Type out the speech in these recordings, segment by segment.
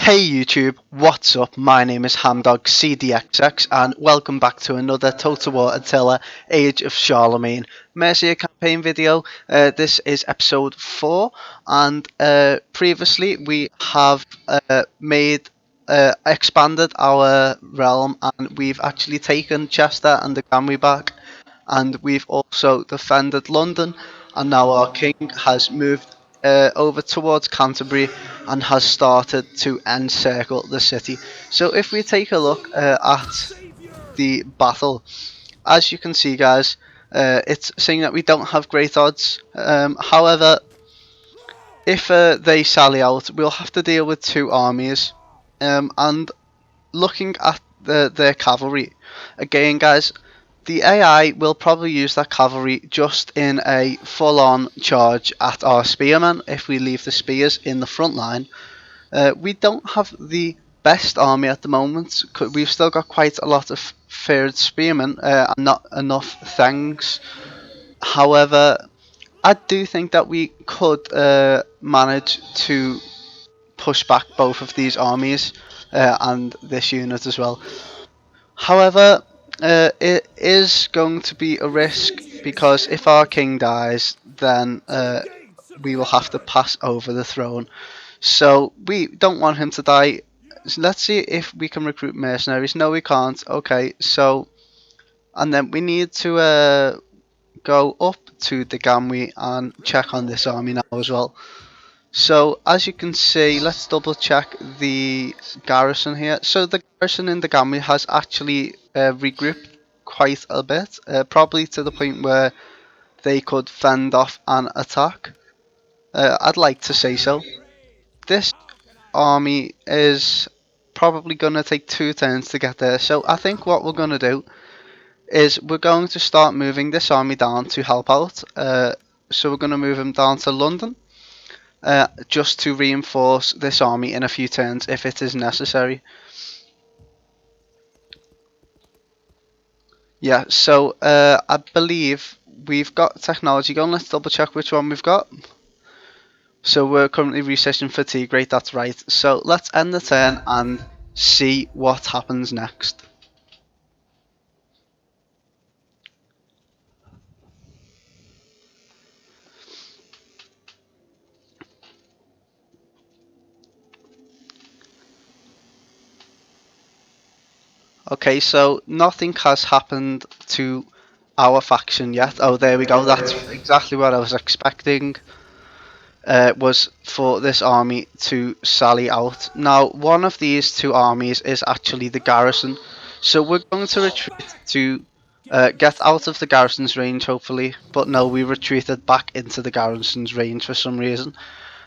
Hey YouTube, what's up? My name is HamdogCDXX and welcome back to another Total War Attila Age of Charlemagne Mercia campaign video. This is episode 4 and previously we have expanded our realm and we've actually taken Chester and the Gamwe back, and we've also defended London, and now our king has moved over towards Canterbury and has started to encircle the city. So if we take a look at the battle, as you can see guys, it's saying that we don't have great odds. However, if they sally out, we'll have to deal with two armies, and looking at their cavalry, again guys, the AI will probably use that cavalry just in a full-on charge at our spearmen if we leave the spears in the front line. We don't have the best army at the moment. We've still got quite a lot of feared spearmen and not enough thangs. However, I do think that we could manage to push back both of these armies and this unit as well. However, it is going to be a risk because if our king dies, then we will have to pass over the throne. So we don't want him to die. So let's see if we can recruit mercenaries. No, we can't. Okay, so and then we need to go up to the Gamwe and check on this army now as well. So as you can see, let's double check the garrison here. So the garrison in the Gamwe has actually regrouped quite a bit, probably to the point where they could fend off an attack. I'd like to say so. This army is probably going to take 2 turns to get there. So I think what we're going to do is we're going to start moving this army down to help out. So we're going to move them down to London. Just to reinforce this army in a few turns if it is necessary. Yeah, so I believe we've got technology going. Let's double check which one we've got. So we're currently researching fatigue rate, that's right. So let's end the turn and see what happens next. Okay, so nothing has happened to our faction yet. Oh, there we go. That's exactly what I was expecting. Was for this army to sally out. Now, one of these two armies is actually the garrison, so we're going to retreat to get out of the garrison's range, hopefully. But no, we retreated back into the garrison's range for some reason.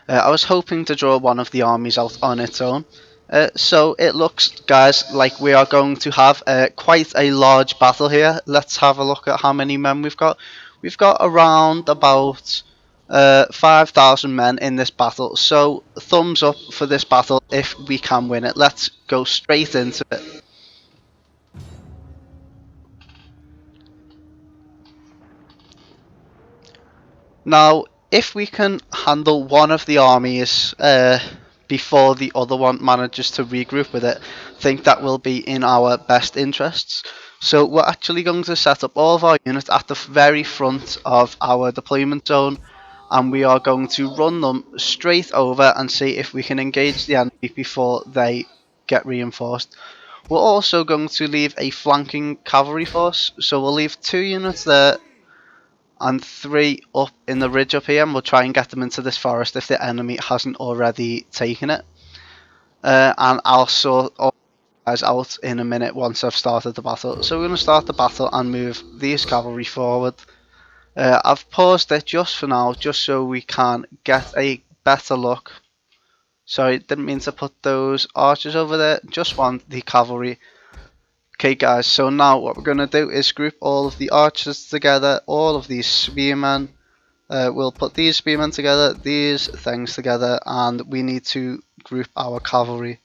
I was hoping to draw one of the armies out on its own. So it looks, guys, like we are going to have quite a large battle here. Let's have a look at how many men we've got. We've got around about 5,000 men in this battle. So thumbs up for this battle if we can win it. Let's go straight into it. Now, if we can handle one of the armies before the other one manages to regroup with it, I think that will be in our best interests. So we're actually going to set up all of our units at the very front of our deployment zone, and we are going to run them straight over and see if we can engage the enemy before they get reinforced. We're also going to leave a flanking cavalry force, so we'll leave 2 units there and 3 up in the ridge up here, and we'll try and get them into this forest if the enemy hasn't already taken it. And I'll sort all guys out in a minute once I've started the battle. So we're going to start the battle and move these cavalry forward. I've paused it just for now, just so we can get a better look. Sorry, didn't mean to put those archers over there, just want the cavalry. Okay guys, so now what we're going to do is group all of the archers together, all of these spearmen. We'll put these spearmen together, these things together, and we need to group our cavalry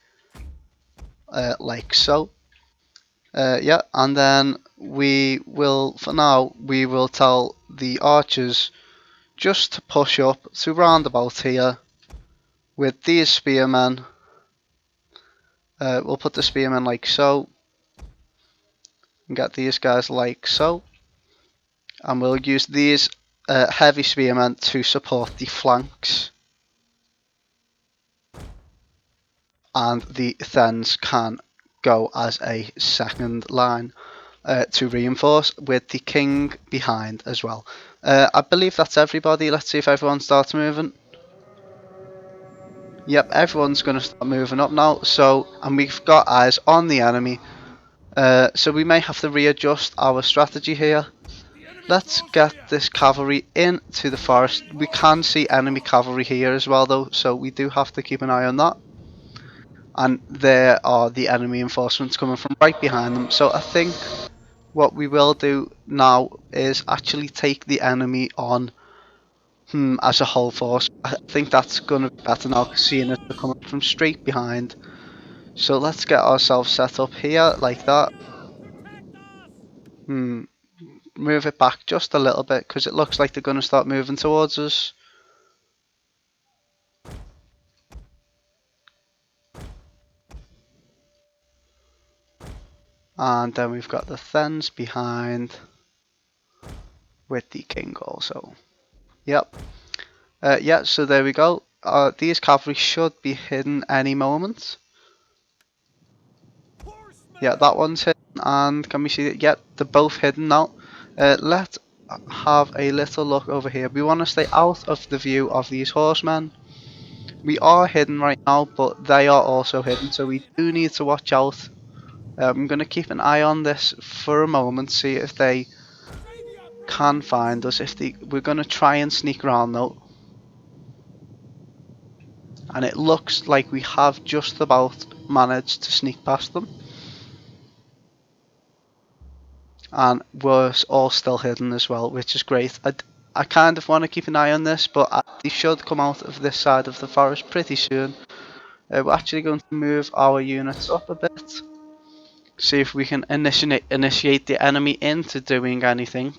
like so. Yeah, and then we will, for now, we will tell the archers just to push up to round about here with these spearmen We'll put the spearmen like so, and get these guys like so, and we'll use these heavy spearmen to support the flanks, and the Thens can go as a second line to reinforce with the king behind as well. I believe that's everybody. Let's see if everyone starts moving. Yep, everyone's going to start moving up now. So, and we've got eyes on the enemy. So we may have to readjust our strategy here. Let's get this cavalry into the forest. We can see enemy cavalry here as well though, so we do have to keep an eye on that. And there are the enemy reinforcements coming from right behind them. So I think what we will do now is actually take the enemy on as a whole force. I think that's going to be better now, seeing as they're coming from straight behind. So let's get ourselves set up here like that. Move it back just a little bit because it looks like they're going to start moving towards us. And then we've got the Thens behind with the king also. Yep. Yeah, so there we go. These cavalry should be hidden any moment. Yeah, that one's hidden, and can we see it? Yep, they're both hidden now. Let's have a little look over here. We want to stay out of the view of these horsemen. We are hidden right now, but they are also hidden, so we do need to watch out. I'm going to keep an eye on this for a moment, see if they can find us. We're going to try and sneak around though. And it looks like we have just about managed to sneak past them. And we're all still hidden as well, which is great. I kind of want to keep an eye on this, but they should come out of this side of the forest pretty soon. We're actually going to move our units up a bit, see if we can initiate the enemy into doing anything.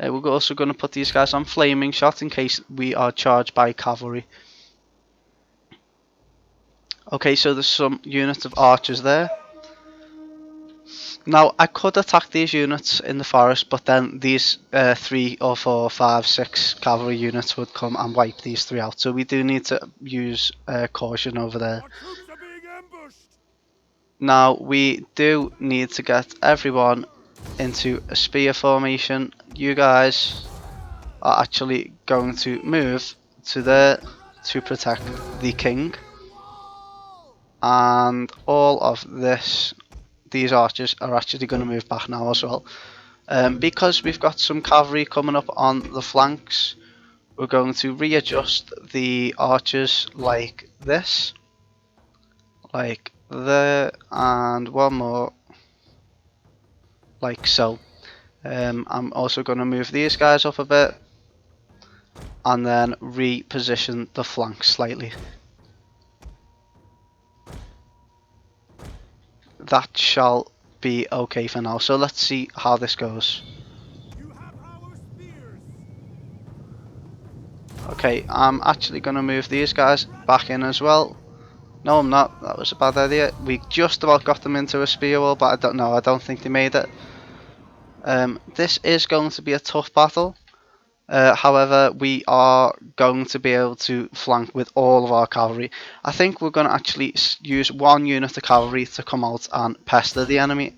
We're also going to put these guys on flaming shot in case we are charged by cavalry. Okay, so there's some units of archers there. Now, I could attack these units in the forest, but then these 3 or 4, 5, 6 cavalry units would come and wipe these 3 out. So we do need to use caution over there. Now, we do need to get everyone into a spear formation. You guys are actually going to move to there to protect the king. And all of these archers are actually going to move back now as well. Because we've got some cavalry coming up on the flanks, we're going to readjust the archers like this, like there, and one more like so. I'm also going to move these guys up a bit and then reposition the flanks slightly. That shall be okay for now, so let's see how this goes. Okay, I'm actually going to move these guys back in as well. No, I'm not. That was a bad idea. We just about got them into a spear wall, but I don't know. I don't think they made it. This is going to be a tough battle. However, we are going to be able to flank with all of our cavalry. I think we're going to actually use one unit of cavalry to come out and pester the enemy.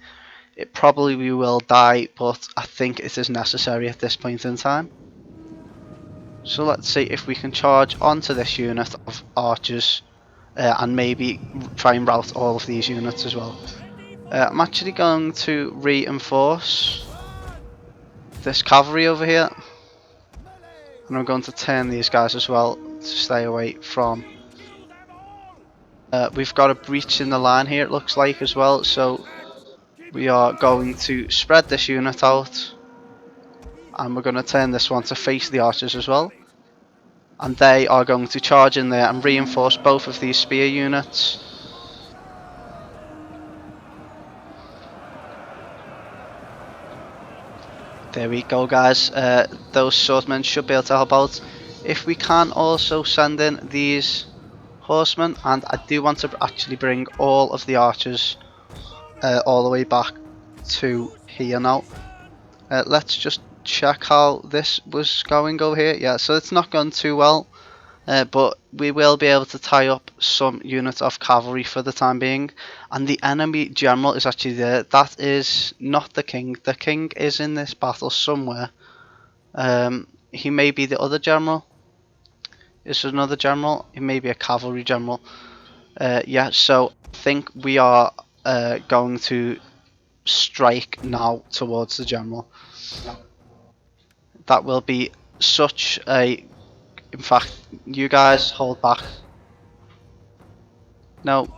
It probably we will die, but I think it is necessary at this point in time. So let's see if we can charge onto this unit of archers and maybe try and rout all of these units as well. I'm actually going to reinforce this cavalry over here, and I'm going to turn these guys as well to stay away from. We've got a breach in the line here, it looks like, as well, so we are going to spread this unit out, and we're going to turn this one to face the archers as well. And they are going to charge in there and reinforce both of these spear units. There we go, guys. Those swordsmen should be able to help out. If we can also send in these horsemen, and I do want to actually bring all of the archers all the way back to here now. Let's just check how this was going over here. Yeah, so it's not gone too well, but we will be able to tie up some units of cavalry for the time being. And the enemy general is actually there. That is not the king. The king is in this battle somewhere. He may be the other general. Is there another general? He may be a cavalry general. Yeah, so I think we are going to strike now towards the general. That will be such a... In fact, you guys hold back. No,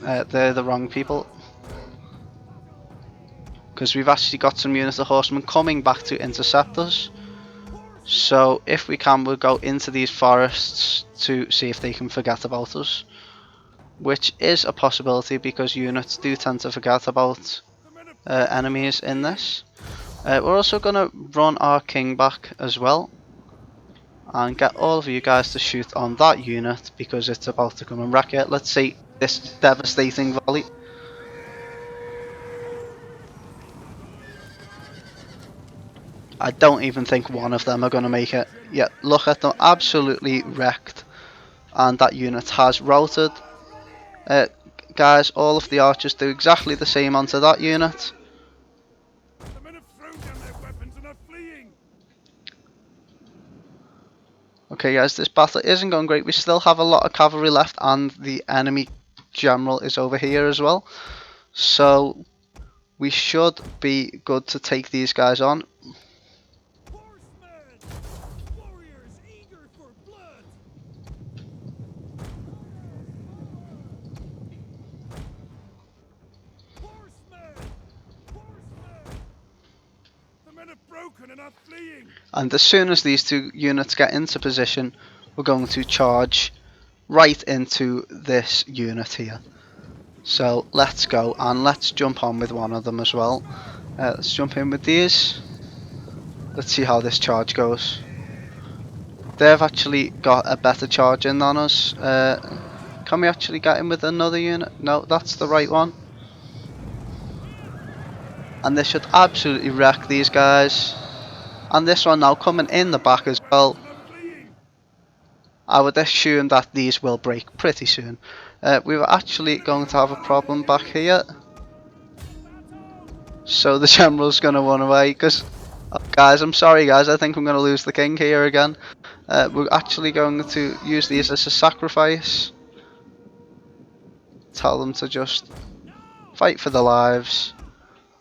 they're the wrong people. Because we've actually got some units of horsemen coming back to intercept us. So if we can, we'll go into these forests to see if they can forget about us. Which is a possibility because units do tend to forget about enemies in this. We're also going to run our king back as well. And get all of you guys to shoot on that unit because it's about to come and wreck it. Let's see this devastating volley. I don't even think one of them are going to make it. Yeah, look at them, absolutely wrecked. And that unit has routed. Guys, all of the archers do exactly the same onto that unit. Okay guys, this battle isn't going great. We still have a lot of cavalry left and the enemy general is over here as well. So we should be good to take these guys on. And as soon as these two units get into position, we're going to charge right into this unit here. So let's go and let's jump on with one of them as well. Let's jump in with these. Let's see how this charge goes. They've actually got a better charge in on us. Can we actually get in with another unit? No, that's the right one. And this should absolutely wreck these guys. And this one now coming in the back as well. I would assume that these will break pretty soon. We were actually going to have a problem back here. So the general's going to run away because... Oh, guys, I'm sorry guys, I think I'm going to lose the king here again. We're actually going to use these as a sacrifice. Tell them to just fight for their lives.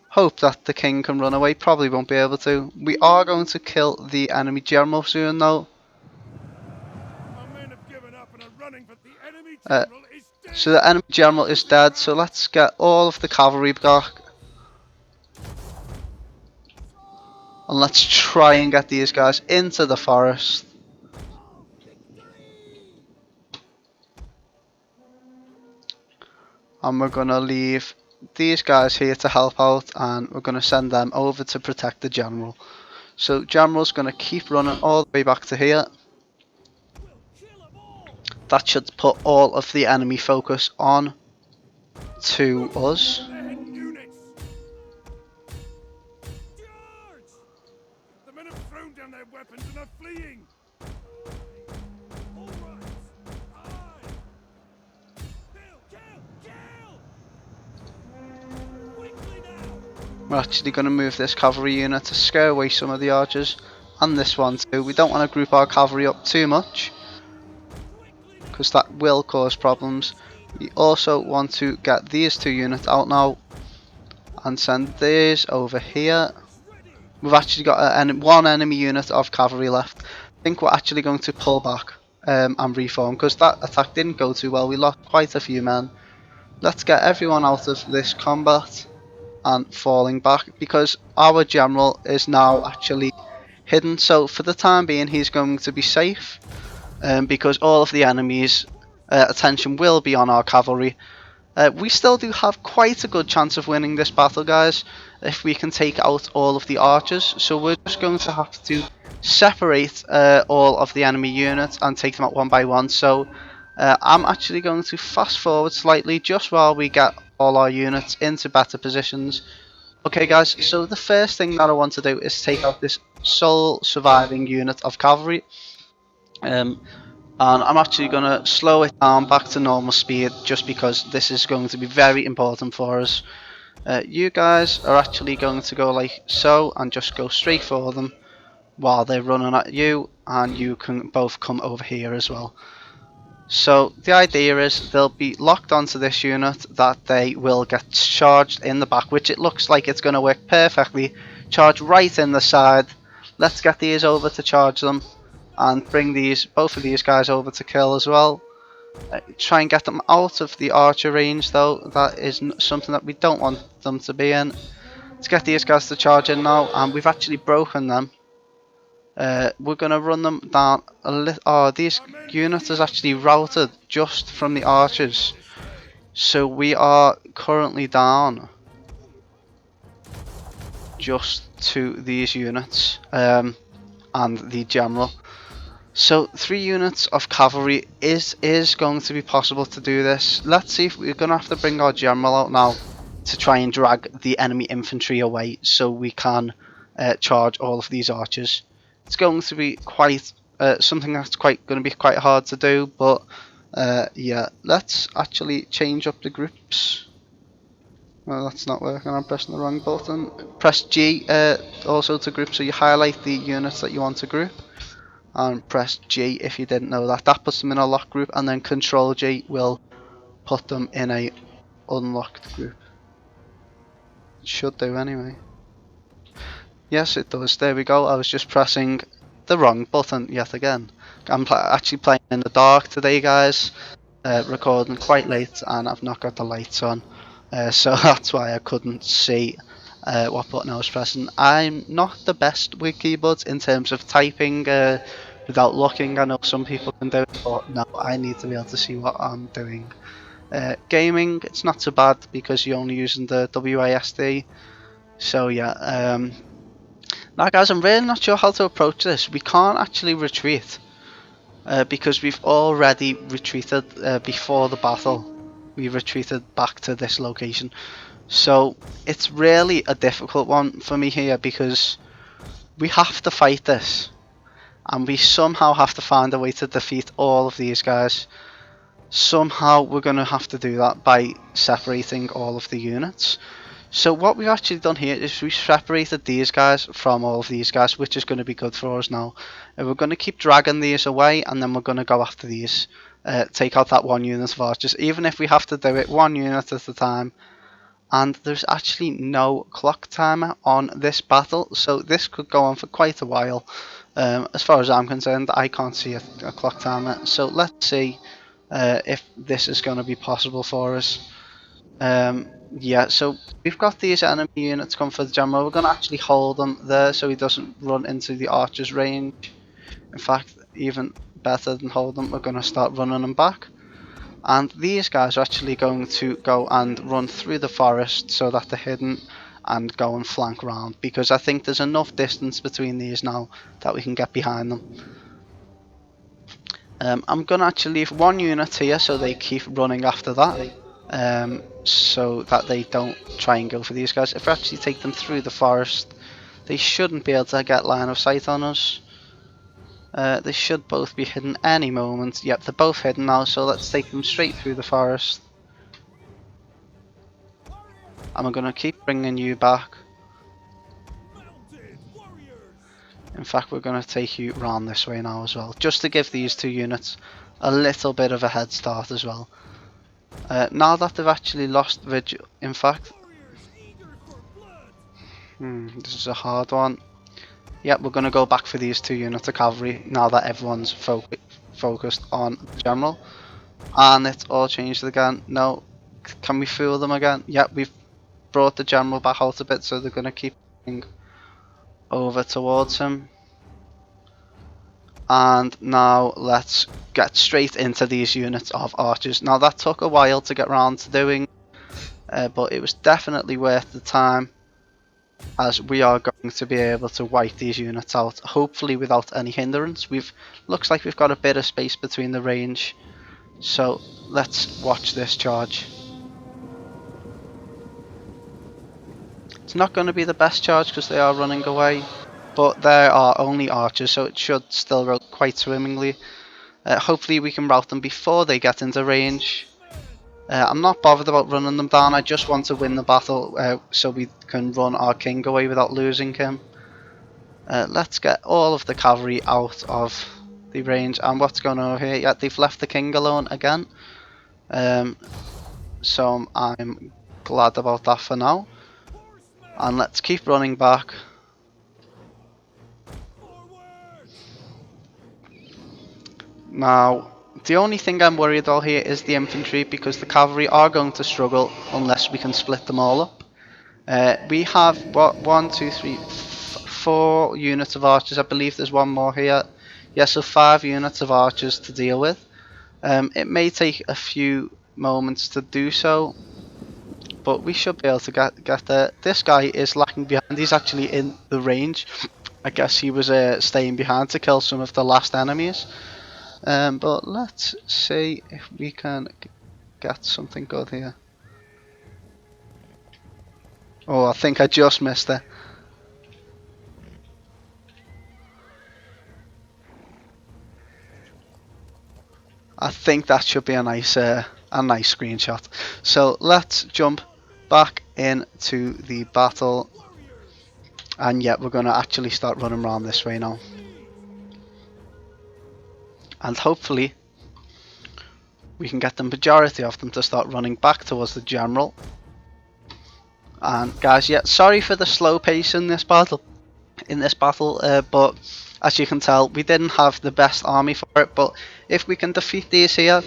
Hope that the king can run away. Probably won't be able to. We are going to kill the enemy general soon though. So the enemy general is dead. So let's get all of the cavalry back. And let's try and get these guys into the forest. And we're going to leave these guys here to help out, and we're going to send them over to protect the general. So general's going to keep running all the way back to here. That should put all of the enemy focus on to us. We're actually going to move this cavalry unit to scare away some of the archers, and this one too. We don't want to group our cavalry up too much, because that will cause problems. We also want to get these two units out now, and send these over here. We've actually got one enemy unit of cavalry left. I think we're actually going to pull back and reform, because that attack didn't go too well. We lost quite a few men. Let's get everyone out of this combat and falling back, because our general is now actually hidden. So for the time being he's going to be safe, because all of the enemy's attention will be on our cavalry. We still do have quite a good chance of winning this battle guys, if we can take out all of the archers. So we're just going to have to separate all of the enemy units and take them out one by one. So I'm actually going to fast forward slightly just while we get all our units into better positions. Okay guys, so the first thing that I want to do is take out this sole surviving unit of cavalry. And I'm actually going to slow it down back to normal speed just because this is going to be very important for us. You guys are actually going to go like so and just go straight for them while they're running at you, and you can both come over here as well. So the idea is they'll be locked onto this unit, that they will get charged in the back, which it looks like it's going to work perfectly. Charge right in the side. Let's get these over to charge them and bring both of these guys over to kill as well. Try and get them out of the archer range though. That is something that we don't want them to be in. Let's get these guys to charge in now, and we've actually broken them. We're going to run them down a little. Oh, these units is actually routed just from the archers. So we are currently down just to these units and the general. So 3 units of cavalry is going to be possible to do this. Let's see if we're going to have to bring our general out now to try and drag the enemy infantry away so we can charge all of these archers. It's going to be quite something that's going to be quite hard to do, but yeah, let's actually change up the groups. Well, that's not working. I'm pressing the wrong button. Press G also to group, so you highlight the units that you want to group, and press G if you didn't know that. That puts them in a locked group, and then Control G will put them in a unlocked group. It should do anyway. Yes, it does. There we go. I was just pressing the wrong button yet again. I'm actually playing in the dark today, guys. Recording quite late, and I've not got the lights on, so that's why I couldn't see what button I was pressing. I'm not the best with keyboards in terms of typing without looking. I know some people can do it, but no, I need to be able to see what I'm doing. Gaming, it's not so bad because you're only using the WASD. So yeah, now guys, I'm really not sure how to approach this. We can't actually retreat. Because we've already retreated before the battle. We retreated back to this location. So it's really a difficult one for me here because we have to fight this. And we somehow have to find a way to defeat all of these guys. Somehow we're going to have to do that by separating all of the units. So what we've actually done here is we've separated these guys from all of these guys, which is going to be good for us now. And we're going to keep dragging these away, and then we're going to go after these. Take out that 1 unit of archers, even if we have to do it 1 unit at a time. And there's actually no clock timer on this battle, so this could go on for quite a while. As far as I'm concerned, I can't see a clock timer. So let's see if this is going to be possible for us. Yeah, so we've got these enemy units come for the general. We're going to actually hold him there so he doesn't run into the archer's range. In fact, even better than hold him, we're going to start running him back. And these guys are actually going to go and run through the forest so that they're hidden and go and flank round, because I think there's enough distance between these now that we can get behind them. I'm going to actually leave 1 unit here so they keep running after that. So that they don't try and go for these guys. If we actually take them through the forest, they shouldn't be able to get line of sight on us. They should both be hidden any moment. Yep, they're both hidden now, so let's take them straight through the forest. And we're going to keep bringing you back. In fact, we're going to take you round this way now as well, just to give these 2 units a little bit of a head start as well. Now that they've actually lost vigil, in fact, this is a hard one. Yep, we're going to go back for these 2 units of cavalry now that everyone's focused on the general. And it's all changed again. No, can we fool them again? Yep, we've brought the general back out a bit, so they're going to keep going over towards him. And now let's get straight into these units of archers. Now that took a while to get around to doing, but it was definitely worth the time, as we are going to be able to wipe these units out, hopefully without any hindrance. Looks like we've got a bit of space between the range, So let's watch this charge. It's not going to be the best charge because they are running away, but there are only archers, so it should still go quite swimmingly. Hopefully we can rout them before they get into range. I'm not bothered about running them down, I just want to win the battle so we can run our king away without losing him. Let's get all of the cavalry out of the range. And what's going on over here? Yeah, they've left the king alone again. So I'm glad about that for now. And let's keep running back. Now, the only thing I'm worried about here is the infantry, because the cavalry are going to struggle unless we can split them all up. We have what, 1, 2, 3, 4 units of archers. I believe there's one more here. Yeah, so 5 units of archers to deal with. It may take a few moments to do so, but we should be able to get there. This guy is lacking behind. He's actually in the range. I guess he was staying behind to kill some of the last enemies. But let's see if we can get something good here. Oh, I think I just missed it. I think that should be a nice screenshot. So let's jump back into the battle, and yeah, we're going to actually start running around this way now, and hopefully we can get the majority of them to start running back towards the general. And guys, yeah, sorry for the slow pace in this battle. But as you can tell, we didn't have the best army for it. But if we can defeat these here,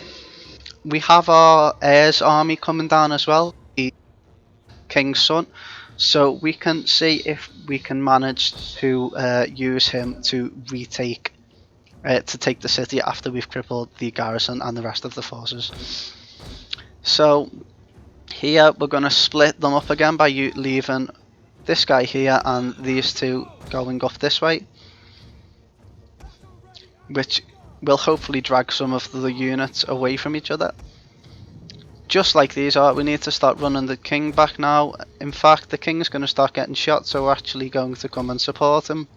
we have our heir's army coming down as well, the king's son. So we can see if we can manage to use him to retake, to take the city after we've crippled the garrison and the rest of the forces. So here we're going to split them up again by leaving this guy here and these two going up this way, which will hopefully drag some of the units away from each other. Just like these are, we need to start running the king back now. In fact, the king's going to start getting shot, so we're actually going to come and support him.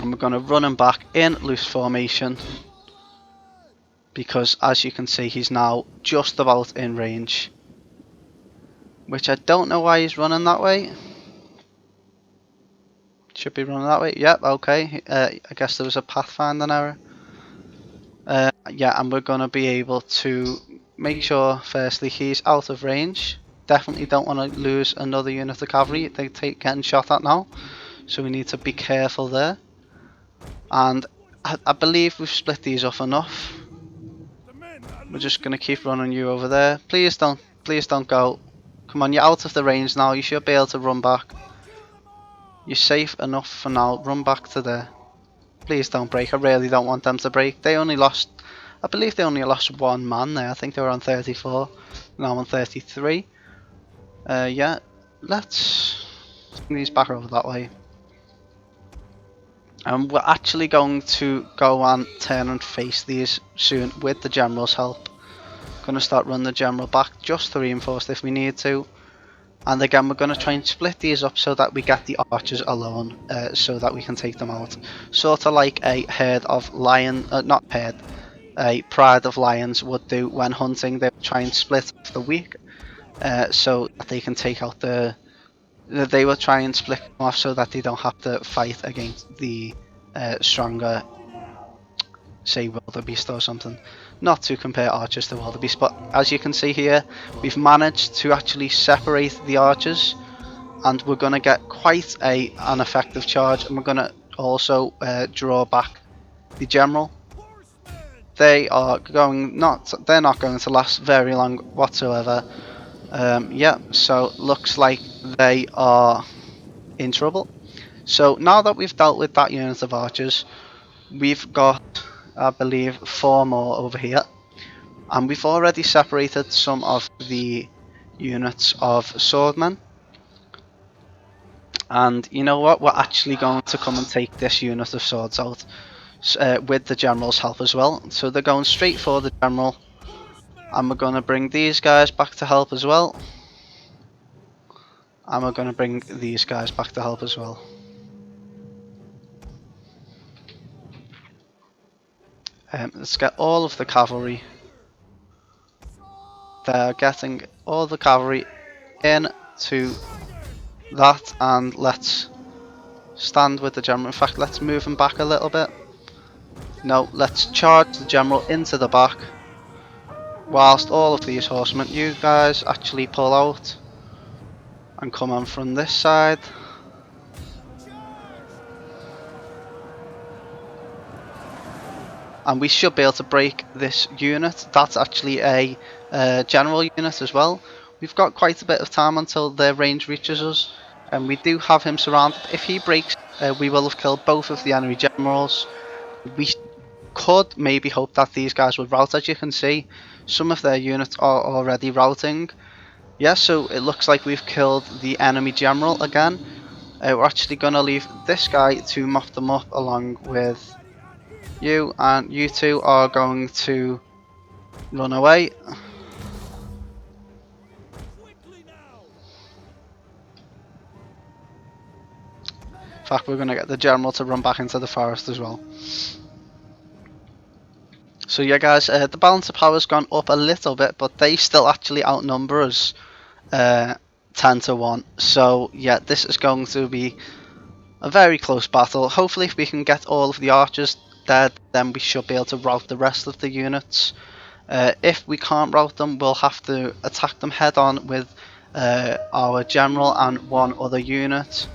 And we're going to run him back in loose formation, because as you can see, he's now just about in range. Which I don't know why he's running that way. Should be running that way. Yep, okay. I guess there was a pathfinding error. Yeah, and we're going to be able to make sure, firstly, he's out of range. Definitely don't want to lose another unit of cavalry. They take getting shot at now. So we need to be careful there. And I believe we've split these off enough. We're just going to keep running you over there. Please don't go. Come on, you're out of the range now. You should be able to run back. You're safe enough for now. Run back to there. Please don't break. I really don't want them to break. They only lost, I believe they only lost one man there. I think they were on 34. Now on 33. Yeah, let's bring these back over that way. And we're actually going to go and turn and face these soon with the general's help. Going to start running the general back just to reinforce if we need to. And again, we're going to try and split these up so that we get the archers alone, so that we can take them out. Sort of like a herd of not herd, a pride of lions would do when hunting. They would try and split up the weak, so that they can take out they will try and split them off so that they don't have to fight against the stronger, say, wildebeest or something. Not to compare archers to wildebeest, but as you can see here, we've managed to actually separate the archers, and we're going to get quite an effective charge, and we're going to also draw back the general. They're not going to last very long whatsoever. Yeah, so looks like they are in trouble. So now that we've dealt with that unit of archers, we've got, I believe, 4 more over here. And we've already separated some of the units of swordmen. And you know what? We're actually going to come and take this unit of swords out. with the general's help as well. So they're going straight for the general, and we're going to bring these guys back to help as well. And we're going to bring these guys back to help as well. Let's get all of the cavalry. They're getting all the cavalry in to that, and let's stand with the general. In fact, let's move him back a little bit. No, let's charge the general into the back, whilst all of these horsemen, you guys actually pull out and come on from this side. And we should be able to break this unit. That's actually a general unit as well. We've got quite a bit of time until their range reaches us, and we do have him surrounded. If he breaks, we will have killed both of the enemy generals. We could maybe hope that these guys would rout. As you can see, some of their units are already routing. Yeah, so it looks like we've killed the enemy general again. We're actually going to leave this guy to mop them up along with you, and you two are going to run away. In fact, we're going to get the general to run back into the forest as well. So yeah guys, the balance of power has gone up a little bit, but they still actually outnumber us 10 to 1. So yeah, this is going to be a very close battle. Hopefully if we can get all of the archers dead, then we should be able to rout the rest of the units. If we can't rout them, we'll have to attack them head on with our general and one other unit,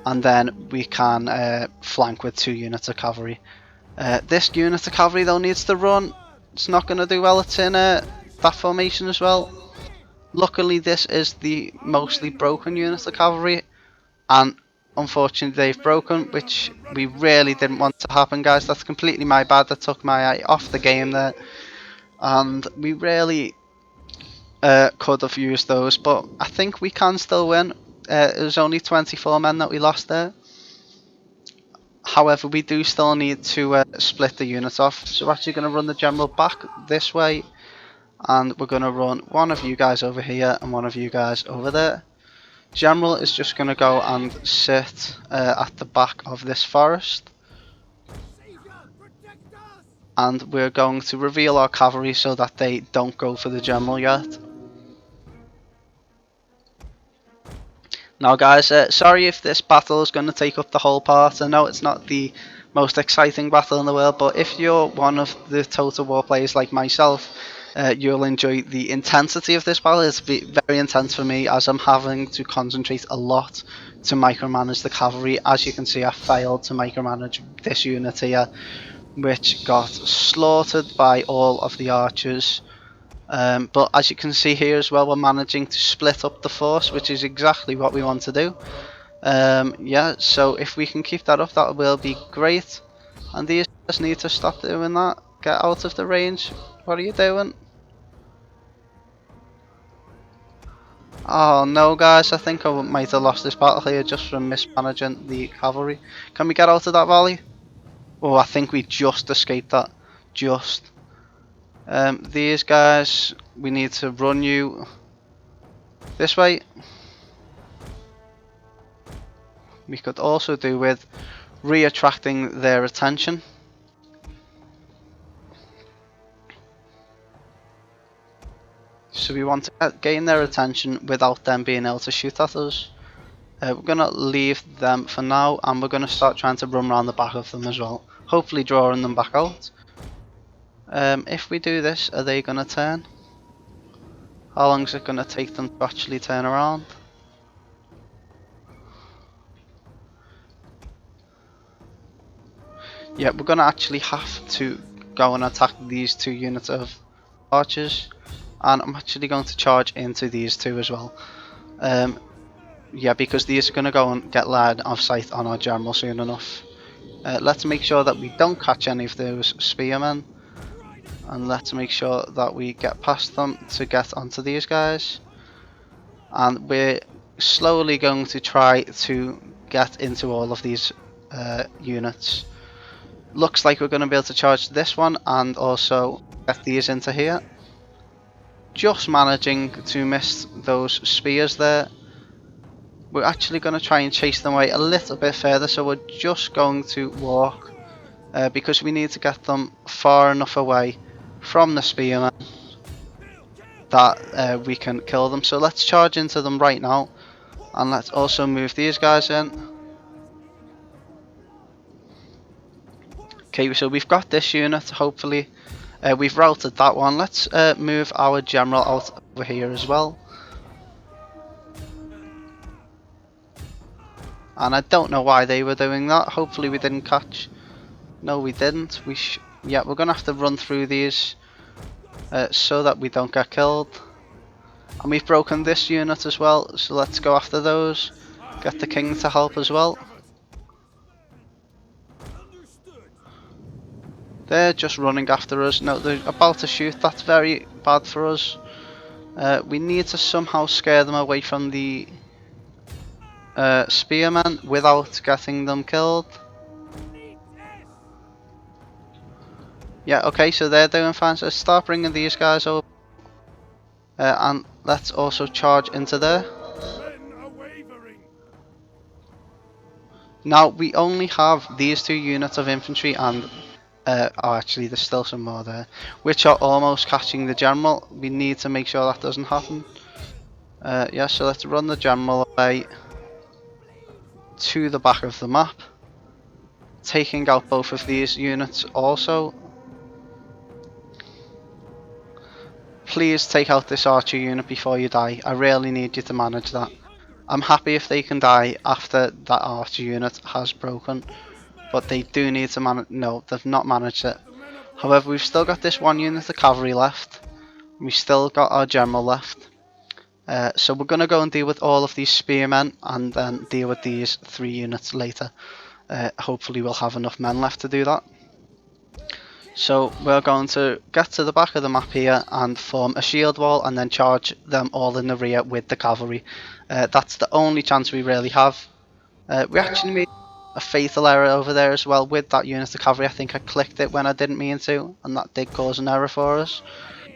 and then we can flank with 2 units of cavalry. This unit of cavalry though needs to run. It's not going to do well. It's in that formation as well. Luckily this is the mostly broken unit of cavalry, and unfortunately they've broken, which we really didn't want to happen guys. That's completely my bad. That took my eye off the game there, and we really could have used those, but I think we can still win. It was only 24 men that we lost there. However, we do still need to split the units off, so we're actually going to run the general back this way, and we're going to run one of you guys over here and one of you guys over there. General is just going to go and sit at the back of this forest, and we're going to reveal our cavalry so that they don't go for the general yet. Now guys, sorry if this battle is going to take up the whole part. I know it's not the most exciting battle in the world, but if you're one of the Total War players like myself, you'll enjoy the intensity of this battle. It's very intense for me, as I'm having to concentrate a lot to micromanage the cavalry. As you can see, I failed to micromanage this unit here, which got slaughtered by all of the archers. But as you can see here as well, we're managing to split up the force, which is exactly what we want to do. Yeah, so if we can keep that up, that will be great. And these guys need to stop doing that. Get out of the range. What are you doing? Oh no guys, I think I might have lost this battle here just from mismanaging the cavalry. Can we get out of that valley? Oh, I think we just escaped that. Just. These guys, we need to run you this way. We could also do with re-attracting their attention. So we want to gain their attention without them being able to shoot at us. We're going to leave them for now, and we're going to start trying to run around the back of them as well. Hopefully drawing them back out. If we do this, are they going to turn? How long is it going to take them to actually turn around? Yeah, we're going to actually have to go and attack these 2 units of archers, and I'm actually going to charge into these 2 as well. Yeah, because these are going to go and get line of sight on our general soon enough. Let's make sure that we don't catch any of those spearmen, and let's make sure that we get past them to get onto these guys. And we're slowly going to try to get into all of these units. Looks like we're going to be able to charge this one and also get these into here. Just managing to miss those spears there. We're actually going to try and chase them away a little bit further, so we're just going to walk because we need to get them far enough away from the spearmen that we can kill them. So let's charge into them right now, and let's also move these guys in. Okay, so we've got this unit, hopefully. We've routed that one. Let's move our general out over here as well. And I don't know why they were doing that. Hopefully we didn't catch. No, we didn't. Yeah, we're gonna have to run through these so that we don't get killed. And we've broken this unit as well, so let's go after those. Get the king to help as well. They're just running after us. No, they're about to shoot. That's very bad for us. We need to somehow scare them away from the spearmen without getting them killed. Yeah, okay, so they're doing fine. So start bringing these guys over. And let's also charge into there. Now, we only have these two units of infantry and oh, actually, there's still some more there, which are almost catching the general. We need to make sure that doesn't happen. Yeah, so let's run the general away to the back of the map, taking out both of these units also. Please take out this archer unit before you die. I really need you to manage that. I'm happy if they can die after that archer unit has broken, but they do need to manage. No, they've not managed it. However, we've still got this one unit of cavalry left. We've still got our general left. So we're going to go and deal with all of these spearmen and then deal with these 3 units later. Hopefully we'll have enough men left to do that. So we're going to get to the back of the map here and form a shield wall and then charge them all in the rear with the cavalry. That's the only chance we really have. We actually made a fatal error over there as well with that unit of cavalry. I think I clicked it when I didn't mean to, and that did cause an error for us.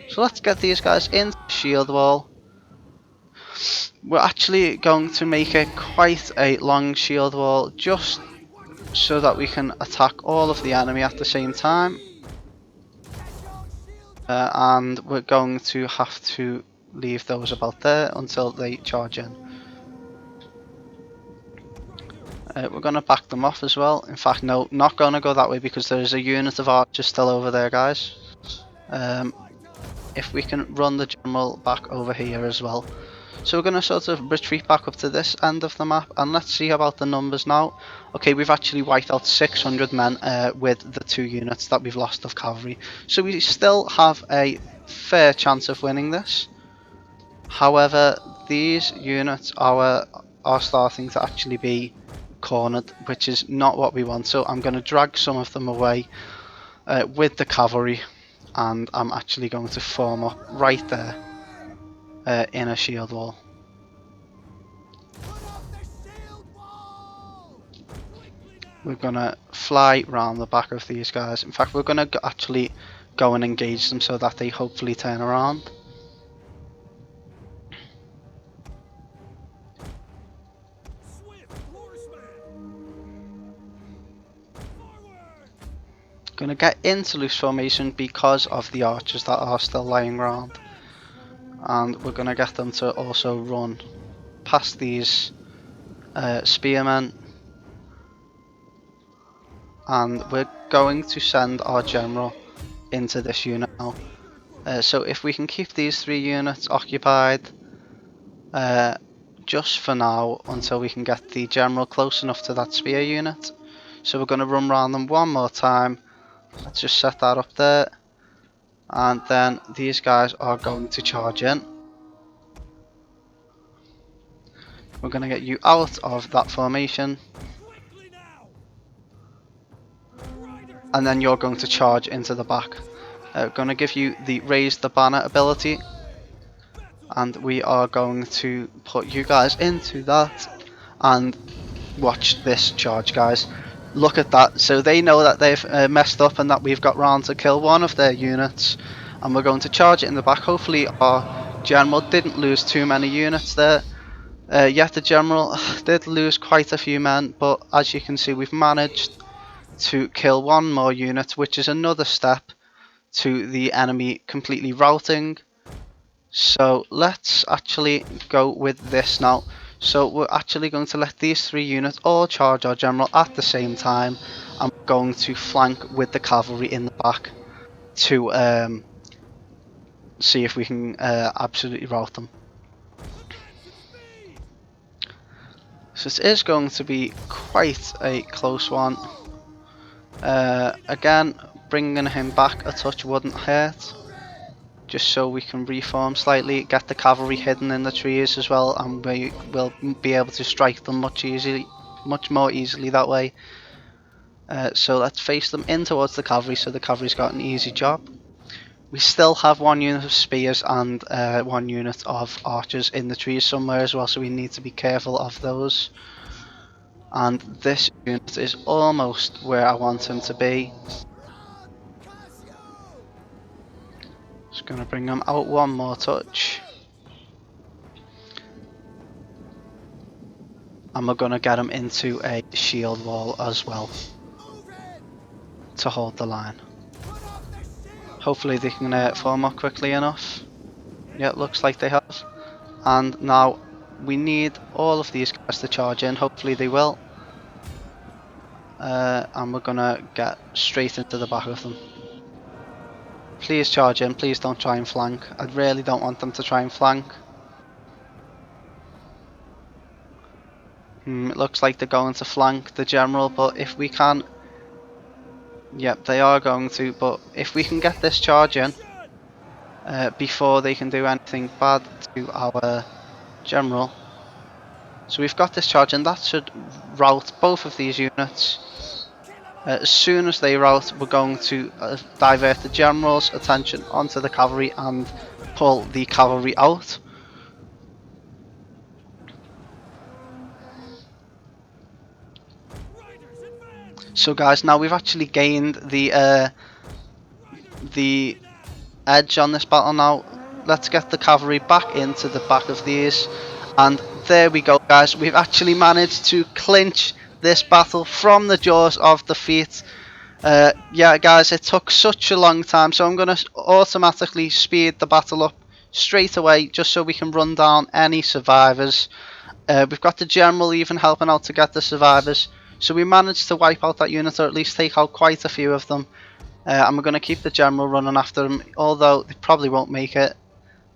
So let's get these guys into the shield wall. We're actually going to make it quite a long shield wall just so that we can attack all of the enemy at the same time. And we're going to have to leave those about there until they charge in. We're going to back them off as well. In fact, no, not going to go that way because there is a unit of archers still over there, guys. If we can run the general back over here as well. So we're going to sort of retreat back up to this end of the map, and let's see about the numbers now. Okay, we've actually wiped out 600 men with the 2 units that we've lost of cavalry. So we still have a fair chance of winning this. However, these units are starting to actually be cornered, which is not what we want. So I'm going to drag some of them away with the cavalry, and I'm actually going to form up right there. In a shield wall. We're gonna fly round the back of these guys. In fact, we're gonna actually go and engage them so that they hopefully turn around. Gonna get into loose formation because of the archers that are still lying around. And we're going to get them to also run past these spearmen, and we're going to send our general into this unit now. So if we can keep these 3 units occupied just for now until we can get the general close enough to that spear unit. So we're going to run around them one more time. Let's just set that up there, and then these guys are going to charge in. We're going to get you out of that formation, and then you're going to charge into the back. We're going to give you the raise the banner ability, and we are going to put you guys into that, and watch this charge, guys. Look at that. So they know that they've messed up and that we've got round to kill one of their units. And we're going to charge it in the back. Hopefully our general didn't lose too many units there. Yet the general did lose quite a few men. But as you can see, we've managed to kill one more unit, which is another step to the enemy completely routing. So let's actually go with this now. So we're actually going to let these 3 units all charge our general at the same time, and we're going to flank with the cavalry in the back to see if we can absolutely rout them. So this is going to be quite a close one. Again, bringing him back a touch wouldn't hurt, just so we can reform slightly, get the cavalry hidden in the trees as well, and we will be able to strike them much more easily that way. So let's face them in towards the cavalry, so the cavalry's got an easy job. We still have 1 unit of spears and 1 unit of archers in the trees somewhere as well, so we need to be careful of those. And this unit is almost where I want him to be. Just going to bring him out 1 more touch. And we're going to get him into a shield wall as well to hold the line. Hopefully they can form up quickly enough. Yeah, it looks like they have. And now we need all of these guys to charge in. Hopefully they will. And we're going to get straight into the back of them. Please charge in. Please don't try and flank. I really don't want them to try and flank. It looks like they're going to flank the general, but if we can... Yep, they are going to, but if we can get this charge in before they can do anything bad to our general. So we've got this charge in, that should rout both of these units. As soon as they rout, we're going to divert the general's attention onto the cavalry and pull the cavalry out. So guys, now we've actually gained the edge on this battle now. Let's get the cavalry back into the back of these, and there we go guys, we've actually managed to clinch this battle from the jaws of defeat. Yeah guys, it took such a long time, so I'm going to automatically speed the battle up straight away just so we can run down any survivors. We've got the general even helping out to get the survivors, so we managed to wipe out that unit, or at least take out quite a few of them. And we're going to keep the general running after them, although they probably won't make it.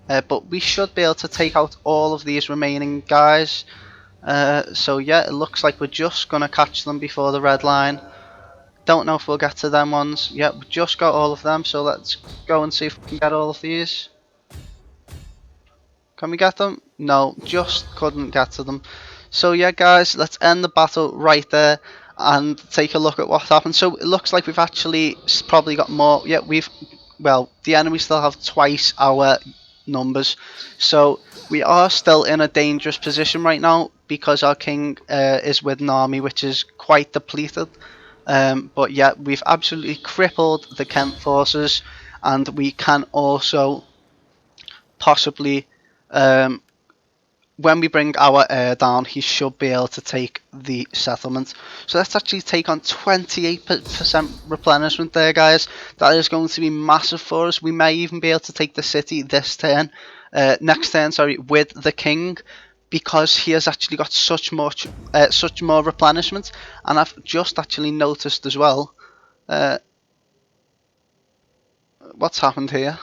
But we should be able to take out all of these remaining guys. So yeah, it looks like we're just going to catch them before the red line. Don't know if we'll get to them ones. Yeah, we just got all of them, so let's go and see if we can get all of these. Can we get them? No, just couldn't get to them. So yeah guys, let's end the battle right there and take a look at what happened. So it looks like we've actually probably got more. Yeah, well, the enemy still have twice our numbers. So we are still in a dangerous position right now because our king is with an army which is quite depleted. But yeah, we've absolutely crippled the Kent forces, and we can also possibly when we bring our heir down, he should be able to take the settlement. So let's actually take on 28% replenishment there, guys. That is going to be massive for us. We may even be able to take the city this turn, next turn, sorry, with the king, because he has actually got such more replenishment. And I've just actually noticed as well, what's happened here.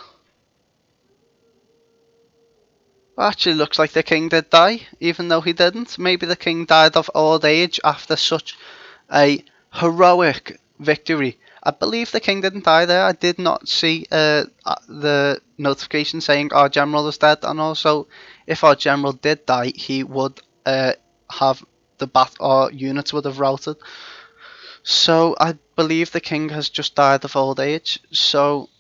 Actually, looks like the king did die, even though he didn't. Maybe the king died of old age after such a heroic victory. I believe the king didn't die there. I did not see the notification saying our general is dead, and also if our general did die, he would have our units would have routed. So I believe the king has just died of old age. So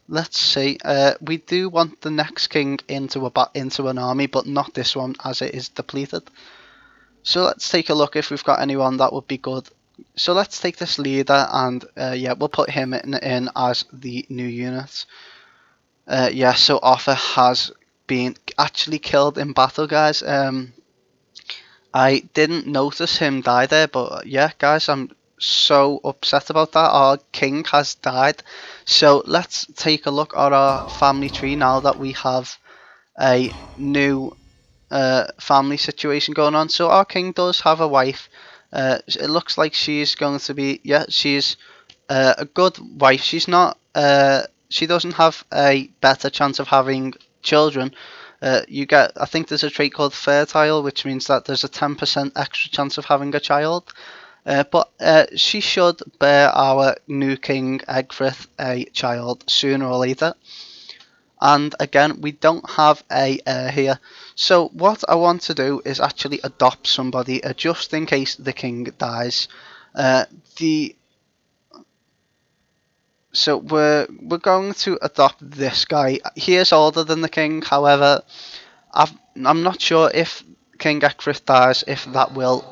let's see. We do want the next king into an army, but not this one as it is depleted. So let's take a look if we've got anyone that would be good. So let's take this leader and yeah, we'll put him in as the new unit. Yeah, so Offa has been actually killed in battle, guys. I didn't notice him die there, but yeah, guys, I'm so upset about that. Our king has died. So let's take a look at our family tree now that we have a new family situation going on. So our king does have a wife. It looks like she's going to be, yeah, she's a good wife. She's not. She doesn't have a better chance of having children. You get. I think there's a trait called fertile, which means that there's a 10% extra chance of having a child. But she should bear our new king Egfrith a child sooner or later. And again, we don't have a heir here. So what I want to do is actually adopt somebody just in case the king dies. Uh, the So we're going to adopt this guy. He is older than the king. However, I'm not sure if King Eckrith dies, if that will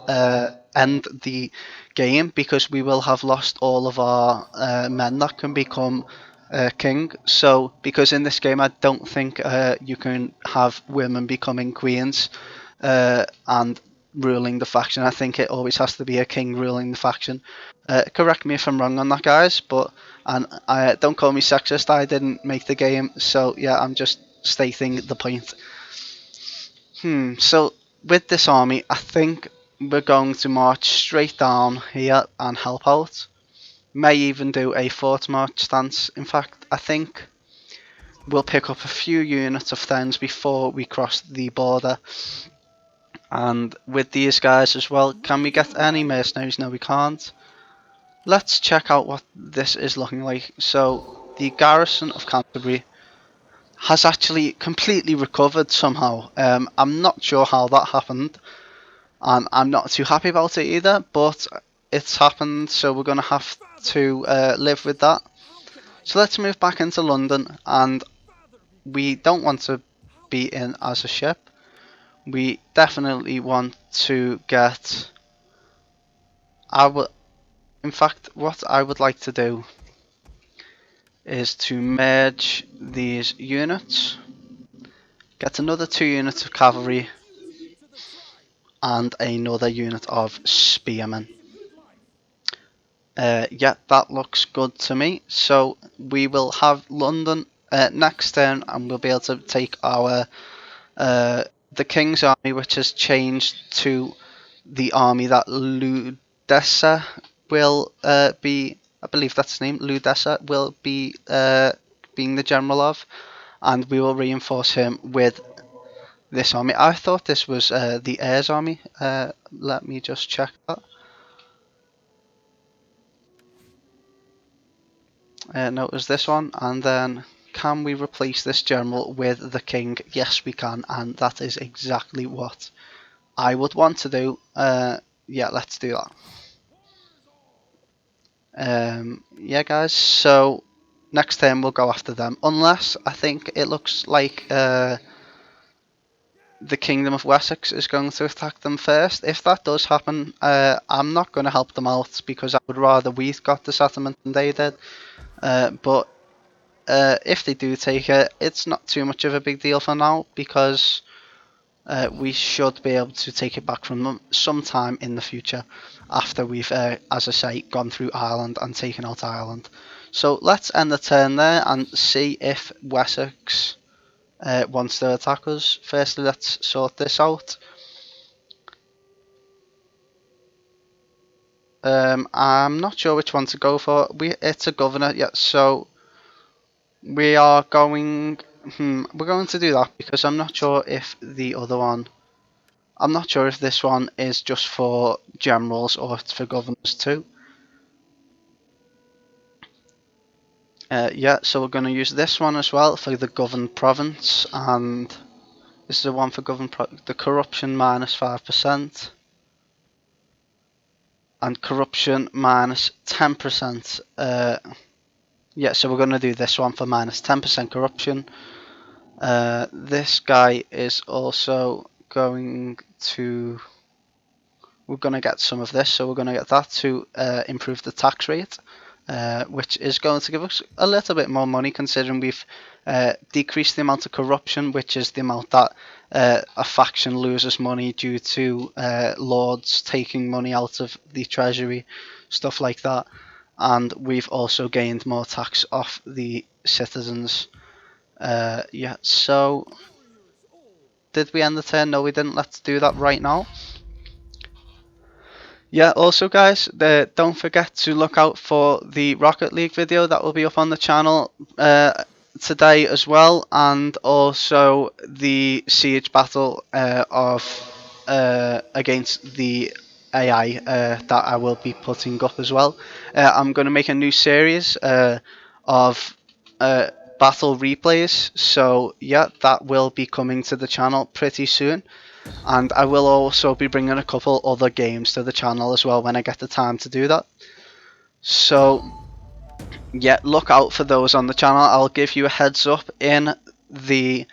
end the game, because we will have lost all of our men that can become king. So because in this game I don't think you can have women becoming queens and ruling the faction. I think it always has to be a king ruling the faction. Correct me if I'm wrong on that, guys. But and I don't call me sexist. I didn't make the game, so yeah, I'm just stating the point. So with this army, I think we're going to march straight down here and help out. May even do a fort march stance. In fact, I think we'll pick up a few units of thens before we cross the border. And with these guys as well, can we get any mercenaries? No, we can't. Let's check out what this is looking like. So the garrison of Canterbury has actually completely recovered somehow. I'm not sure how that happened, and I'm not too happy about it either, but it's happened, so we're going to have to live with that. So let's move back into London, and we don't want to be in as a ship. We definitely want to get our. In fact, what I would like to do is to merge these units, get another 2 units of cavalry, and another unit of spearmen. Yeah, that looks good to me. So we will have London next turn, and we'll be able to take our the King's army, which has changed to the army that Ludessa will be. I believe that's his name. Ludessa will be being the general of, and we will reinforce him with this army. I thought this was the Heirs army. Let me just check that. No, it was this one. And then, can we replace this general with the king? Yes, we can. And that is exactly what I would want to do. Yeah, let's do that. Yeah, guys. So next turn we'll go after them. Unless I think it looks like the Kingdom of Wessex is going to attack them first. If that does happen, I'm not going to help them out because I would rather we got the settlement than they did. But if they do take it, it's not too much of a big deal for now because we should be able to take it back from them sometime in the future after we've, as I say, gone through Ireland and taken out Ireland. So let's end the turn there and see if Wessex wants to attack us. Firstly, let's sort this out. I'm not sure which one to go for. It's a governor, yeah. So we are going. We're going to do that because I'm not sure if the other one. I'm not sure if this one is just for generals or it's for governors too. Yeah, so we're going to use this one as well for the governed province, and this is the one for the corruption minus 5%, and corruption minus 10%. Yeah, so we're going to do this one for minus 10% corruption. This guy is also going to we're going to get some of this, so we're going to get that to improve the tax rate, which is going to give us a little bit more money considering we've decreased the amount of corruption, which is the amount that a faction loses money due to lords taking money out of the treasury, stuff like that. And we've also gained more tax off the citizens. Yeah, so did we end the turn? No, we didn't. Let's do that right now. Yeah, also guys, don't forget to look out for the Rocket League video that will be up on the channel today as well, and also the siege battle against the AI that I will be putting up as well. I'm going to make a new series of battle replays, so yeah, that will be coming to the channel pretty soon. And I will also be bringing a couple other games to the channel as well when I get the time to do that. So yeah, look out for those on the channel. I'll give you a heads up in the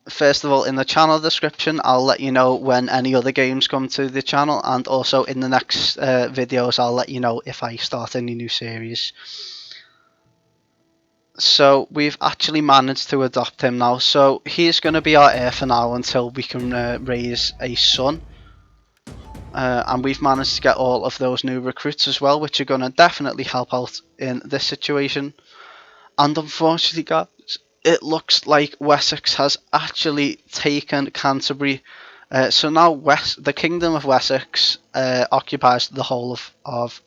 first of all, in the channel description, I'll let you know when any other games come to the channel, and also in the next videos I'll let you know if I start any new series. So we've actually managed to adopt him now, so he's going to be our heir for now until we can raise a son. And we've managed to get all of those new recruits as well, which are going to definitely help out in this situation. And unfortunately, guys, it looks like Wessex has actually taken Canterbury. So now the Kingdom of Wessex occupies the whole of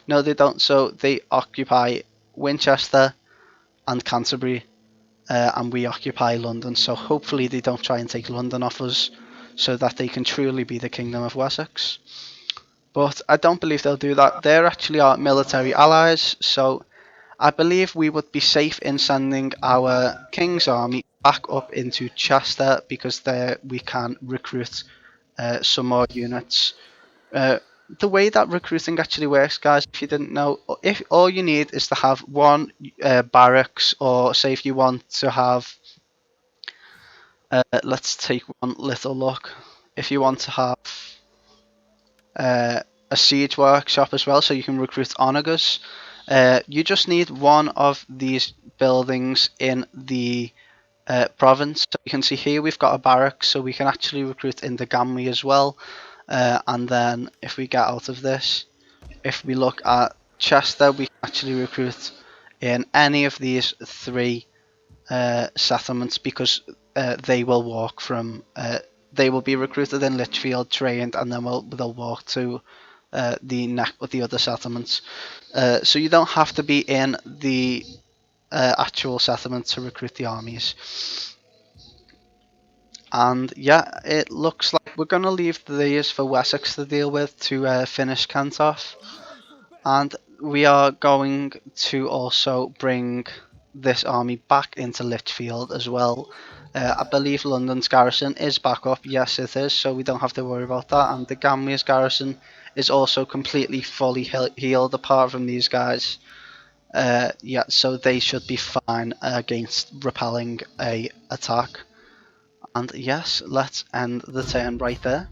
no, they don't. So they occupy Winchester and Canterbury, and we occupy London. So hopefully they don't try and take London off us, so that they can truly be the Kingdom of Wessex. But I don't believe they'll do that. They're actually our military allies, so I believe we would be safe in sending our King's army back up into Chester, because there we can recruit some more units. The way that recruiting actually works, guys, if you didn't know, if all you need is to have one barracks, or say if you want to have, let's take one little look. If you want to have a siege workshop as well, so you can recruit onagers, you just need one of these buildings in the province. So you can see here we've got a barracks, so we can actually recruit in the Gamley as well. And then if we get out of this, if we look at Chester, we can actually recruit in any of these three settlements, because they will walk from they will be recruited in Lichfield, trained, and then they'll walk to the other settlements. So you don't have to be in the actual settlement to recruit the armies. And yeah, it looks like we're going to leave these for Wessex to deal with to finish Kent off. And we are going to also bring this army back into Lichfield as well. I believe London's garrison is back up. Yes, it is, so we don't have to worry about that. And the Gamlia's garrison is also completely fully healed, apart from these guys. Yeah, so they should be fine against repelling a attack. And yes, let's end the turn right there.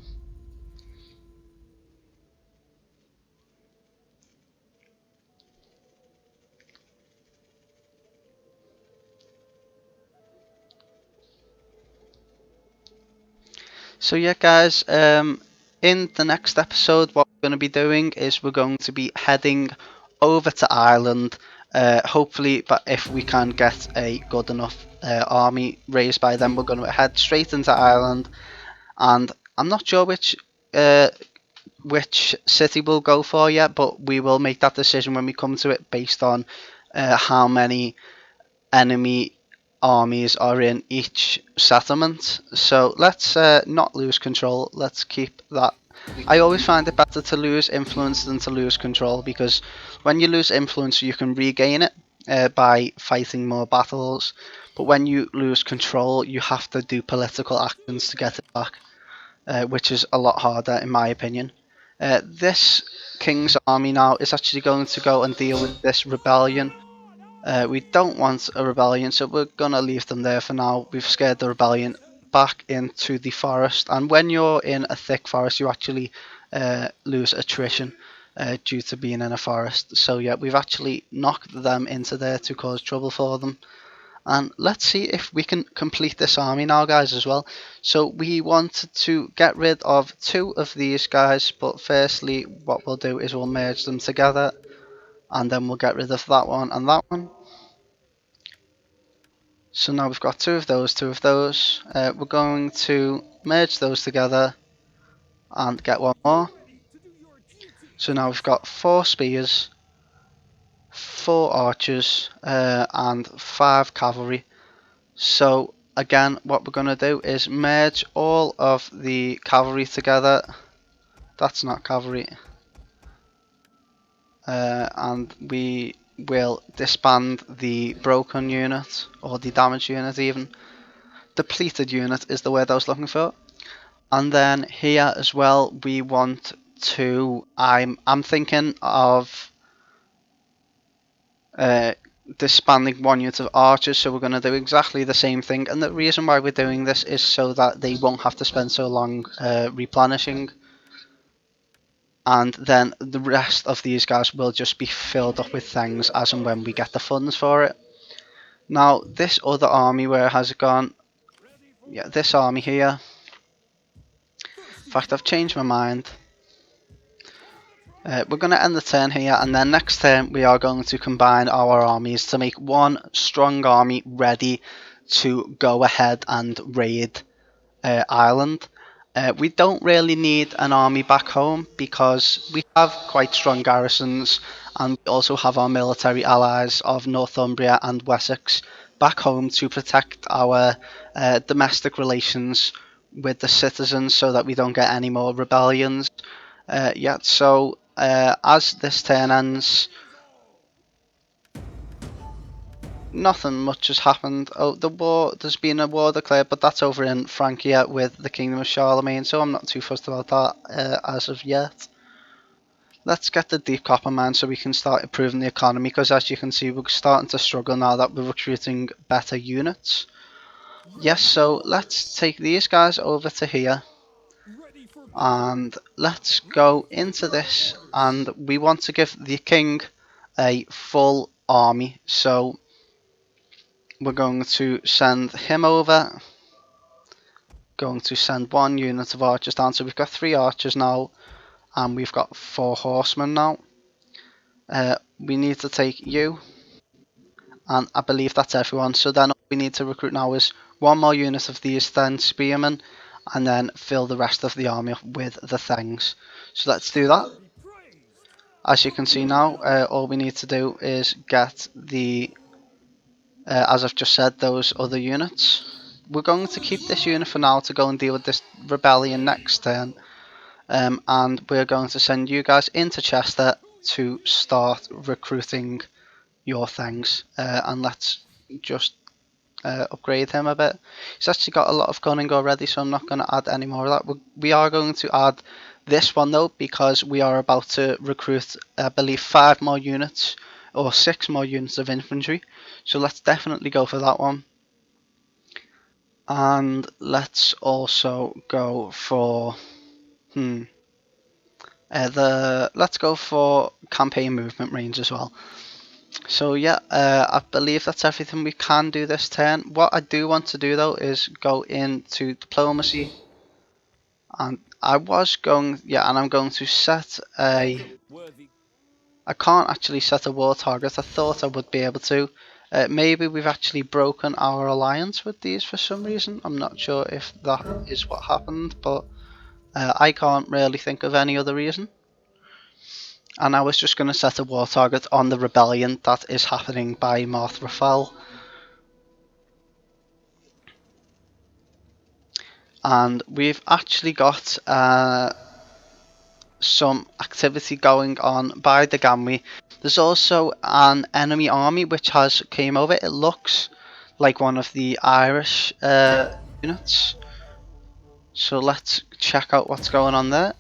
So yeah, guys, in the next episode, what we're going to be doing is we're going to be heading over to Ireland. Hopefully, but if we can get a good enough army raised by then, we're going to head straight into Ireland. And I'm not sure which city we'll go for yet, but we will make that decision when we come to it, based on how many enemy armies are in each settlement. So let's not lose control. Let's keep that. I always find it better to lose influence than to lose control, because when you lose influence you can regain it by fighting more battles, but when you lose control you have to do political actions to get it back, which is a lot harder in my opinion. This King's army now is actually going to go and deal with this rebellion. We don't want a rebellion, so we're going to leave them there for now. We've scared the rebellion back into the forest. And when you're in a thick forest, you actually lose attrition due to being in a forest. So yeah, we've actually knocked them into there to cause trouble for them. And let's see if we can complete this army now, guys, as well. So we wanted to get rid of 2 of these guys, but firstly what we'll do is we'll merge them together, and then we'll get rid of that one and that one. So now we've got 2 of those, 2 of those. We're going to merge those together and get one more. So now we've got 4 spears, 4 archers, and 5 cavalry. So again, what we're going to do is merge all of the cavalry together. That's not cavalry. And we will disband the broken unit, or the damaged unit even. Depleted unit is the word I was looking for. And then here as well, we want to, I'm thinking of disbanding 1 unit of archers, so we're going to do exactly the same thing. And the reason why we're doing this is so that they won't have to spend so long replenishing. And then the rest of these guys will just be filled up with things as and when we get the funds for it. Now, this other army, where has it gone? Yeah, this army here. In fact, I've changed my mind. We're going to end the turn here, and then next turn we are going to combine our armies to make 1 strong army ready to go ahead and raid Ireland. We don't really need an army back home because we have quite strong garrisons, and we also have our military allies of Northumbria and Wessex back home to protect our domestic relations with the citizens so that we don't get any more rebellions. So as this turn ends, nothing much has happened. Oh, there's been a war declared, but that's over in Francia with the Kingdom of Charlemagne, so I'm not too fussed about that as of yet. Let's get the deep copper mine so we can start improving the economy, because as you can see, we're starting to struggle now that we're recruiting better units. Yes, so let's take these guys over to here. And let's go into this, and we want to give the king a full army, so we're going to send him over, going to send 1 unit of archers down, so we've got 3 archers now, and we've got 4 horsemen now. We need to take you, and I believe that's everyone, so then all we need to recruit now is 1 more unit of these then spearmen, and then fill the rest of the army up with the things. So let's do that. As you can see now, all we need to do is get the, as I've just said, those other units. We're going to keep this unit for now to go and deal with this rebellion next turn. And we're going to send you guys into Chester to start recruiting your things. And let's just upgrade him a bit. He's actually got a lot of gunning already, so I'm not going to add any more of that. We are going to add this one though, because we are about to recruit, I believe, 5 more units or 6 more units of infantry. So let's definitely go for that one. And let's also go for let's go for campaign movement range as well. So yeah, I believe that's everything we can do this turn. What I do want to do though is go into diplomacy, and I'm going to set a, I can't actually set a war target. I thought I would be able to. Maybe we've actually broken our alliance with these for some reason. I'm not sure if that is what happened, but I can't really think of any other reason. And I was just going to set a war target on the rebellion that is happening by Marth Rafal. And we've actually got some activity going on by the Gamwe. There's also an enemy army which has came over. It looks like one of the Irish units. So let's check out what's going on there.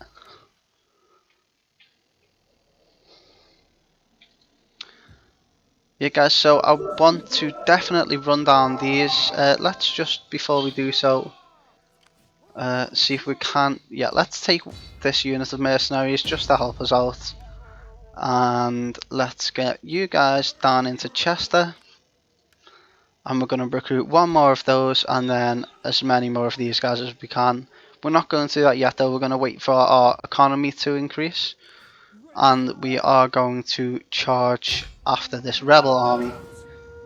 Yeah guys, so I want to definitely run down these. Let's just, before we do so, See if we can. Yeah, let's take this unit of mercenaries just to help us out. And let's get you guys down into Chester. And we're going to recruit one more of those and then as many more of these guys as we can. We're not going to do that yet though, we're going to wait for our economy to increase. And we are going to charge after this rebel army.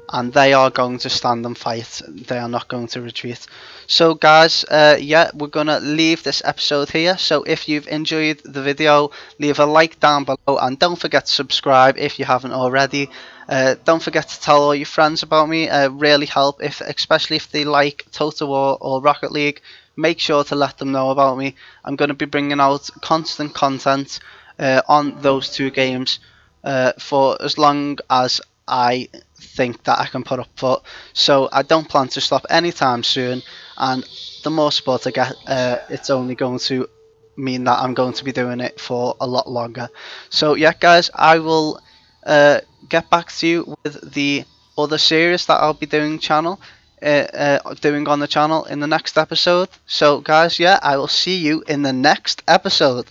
And they are going to stand and fight. They are not going to retreat. So guys, yeah, we're going to leave this episode here. So if you've enjoyed the video, leave a like down below and don't forget to subscribe if you haven't already. Don't forget to tell all your friends about me. Really help, especially if they like Total War or Rocket League. Make sure to let them know about me. I'm going to be bringing out constant content on those two games for as long as I think that I can put up for. So I don't plan to stop anytime soon, and the more support I get, it's only going to mean that I'm going to be doing it for a lot longer. So yeah, guys, I will get back to you with the other series that I'll be doing on the channel in the next episode. So guys, yeah, I will see you in the next episode.